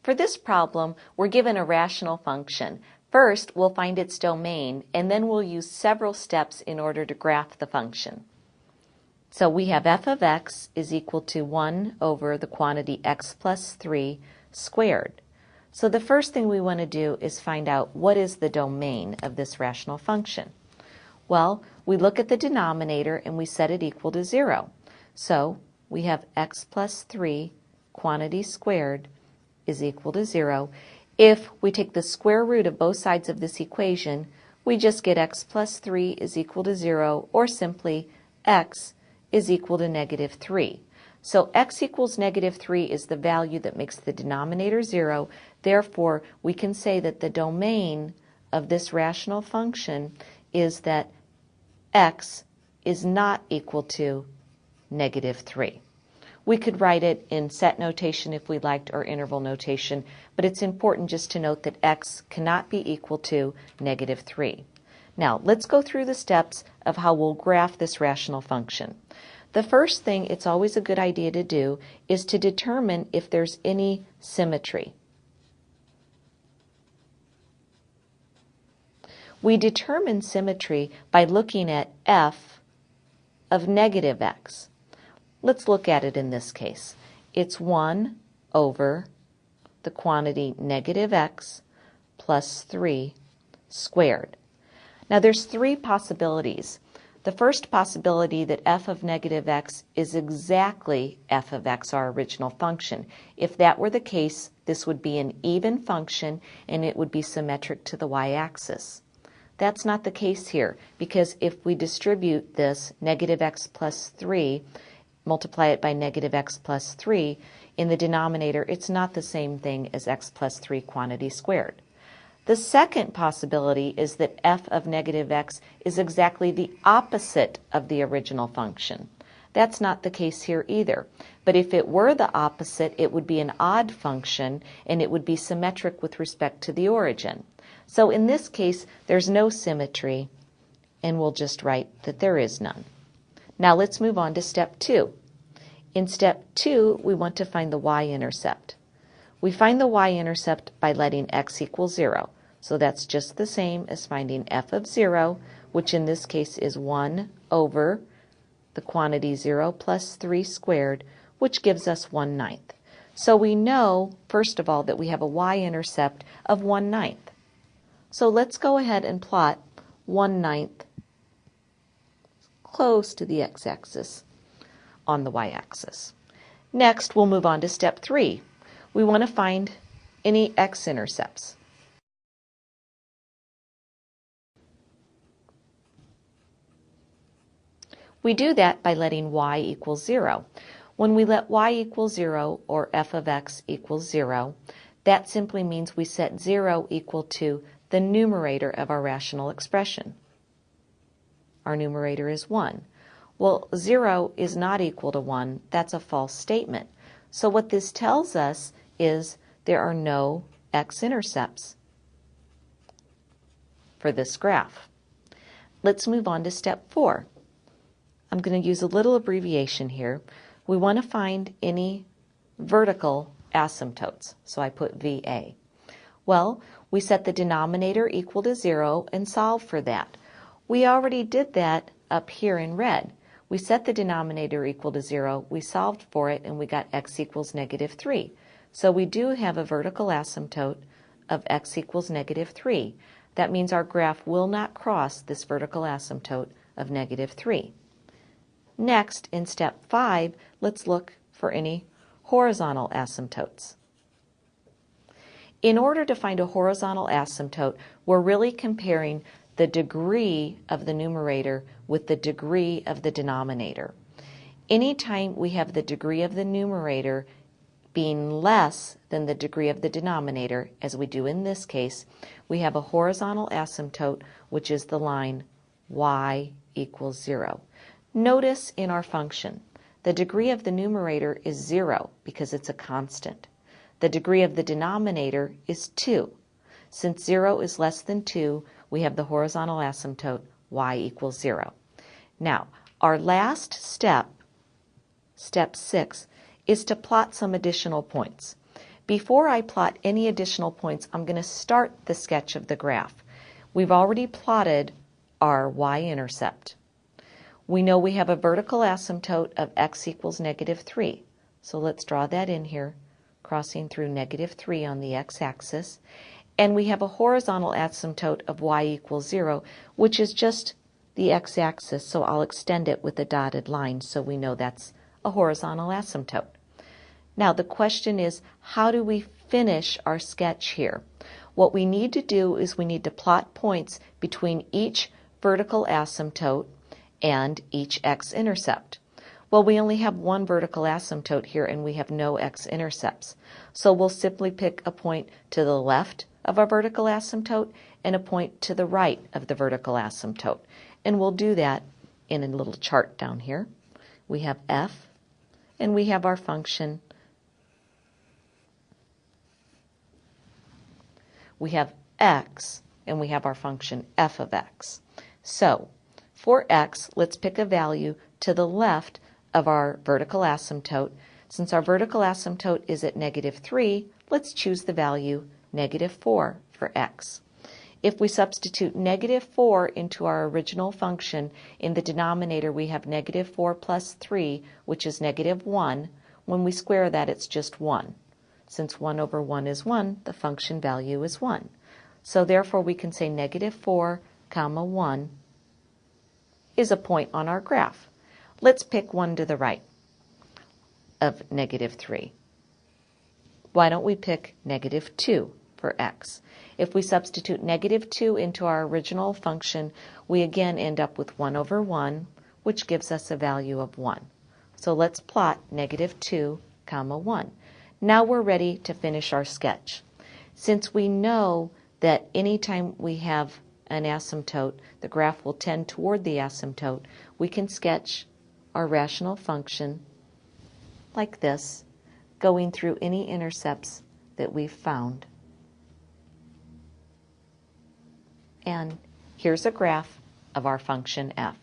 For this problem, we're given a rational function. First, we'll find its domain, and then we'll use several steps in order to graph the function. So we have f of x is equal to 1 over the quantity x plus 3 squared. So the first thing we want to do is find out what is the domain of this rational function. Well, we look at the denominator and we set it equal to 0. So we have x plus 3 quantity squared is equal to 0. If we take the square root of both sides of this equation, we just get x plus 3 is equal to 0, or simply x is equal to negative 3. So x equals negative 3 is the value that makes the denominator 0. Therefore, we can say that the domain of this rational function is that x is not equal to negative 3. We could write it in set notation if we liked, or interval notation, but it's important just to note that x cannot be equal to negative 3. Now, let's go through the steps of how we'll graph this rational function. The first thing it's always a good idea to do is to determine if there's any symmetry. We determine symmetry by looking at f of negative x. Let's look at it in this case. It's 1 over the quantity negative x plus 3 squared. Now there's three possibilities. The first possibility that f of negative x is exactly f of x, our original function. If that were the case, this would be an even function and it would be symmetric to the y-axis. That's not the case here, because if we distribute this negative x plus 3, multiply it by negative x plus 3, in the denominator it's not the same thing as x plus 3 quantity squared. The second possibility is that f of negative x is exactly the opposite of the original function. That's not the case here either. But if it were the opposite, it would be an odd function and it would be symmetric with respect to the origin. So in this case, there's no symmetry, and we'll just write that there is none. Now let's move on to step 2. In step 2, we want to find the y-intercept. We find the y-intercept by letting x equal 0. So that's just the same as finding f of 0, which in this case is 1 over the quantity 0 plus 3 squared, which gives us 1/9. So we know, first of all, that we have a y-intercept of 1/9. So let's go ahead and plot 1/9 close to the x-axis on the y-axis. Next, we'll move on to step 3. We want to find any x-intercepts. We do that by letting y equal 0. When we let y equal 0, or f of x equals 0, that simply means we set 0 equal to the numerator of our rational expression. Our numerator is 1. Well, 0 is not equal to 1. That's a false statement. So what this tells us is there are no x-intercepts for this graph. Let's move on to step 4. I'm going to use a little abbreviation here. We want to find any vertical asymptotes, so I put VA. Well, we set the denominator equal to 0 and solve for that. We already did that up here in red. We set the denominator equal to 0, we solved for it, and we got x equals negative 3. So we do have a vertical asymptote of x equals negative 3. That means our graph will not cross this vertical asymptote of negative 3. Next, in step 5, let's look for any horizontal asymptotes. In order to find a horizontal asymptote, we're really comparing the degree of the numerator with the degree of the denominator. Anytime we have the degree of the numerator being less than the degree of the denominator, as we do in this case, we have a horizontal asymptote, which is the line y equals 0. Notice in our function, the degree of the numerator is 0 because it's a constant. The degree of the denominator is 2. Since 0 is less than 2, we have the horizontal asymptote y equals 0. Now, our last step, step 6, is to plot some additional points. Before I plot any additional points, I'm going to start the sketch of the graph. We've already plotted our y-intercept. We know we have a vertical asymptote of x equals -3. So let's draw that in here, crossing through -3 on the x-axis. And we have a horizontal asymptote of y equals 0, which is just the x-axis, so I'll extend it with a dotted line so we know that's a horizontal asymptote. Now the question is, how do we finish our sketch here? What we need to do is we need to plot points between each vertical asymptote and each x-intercept. Well, we only have one vertical asymptote here and we have no x-intercepts. So we'll simply pick a point to the left of our vertical asymptote and a point to the right of the vertical asymptote. And we'll do that in a little chart down here. We have f and we have our function. We have x and we have our function f of x. So for x, let's pick a value to the left of our vertical asymptote. Since our vertical asymptote is at -3, let's choose the value -4 for x. If we substitute -4 into our original function, in the denominator we have -4 plus 3, which is -1. When we square that, it's just 1. Since 1 over 1 is 1, the function value is 1. So therefore we can say -4, 1 is a point on our graph. Let's pick one to the right of -3. Why don't we pick -2 for x? If we substitute -2 into our original function, we again end up with 1 over 1, which gives us a value of 1. So let's plot -2, 1. Now we're ready to finish our sketch. Since we know that anytime we have an asymptote, the graph will tend toward the asymptote, we can sketch our rational function like this, going through any intercepts that we've found. And here's a graph of our function f.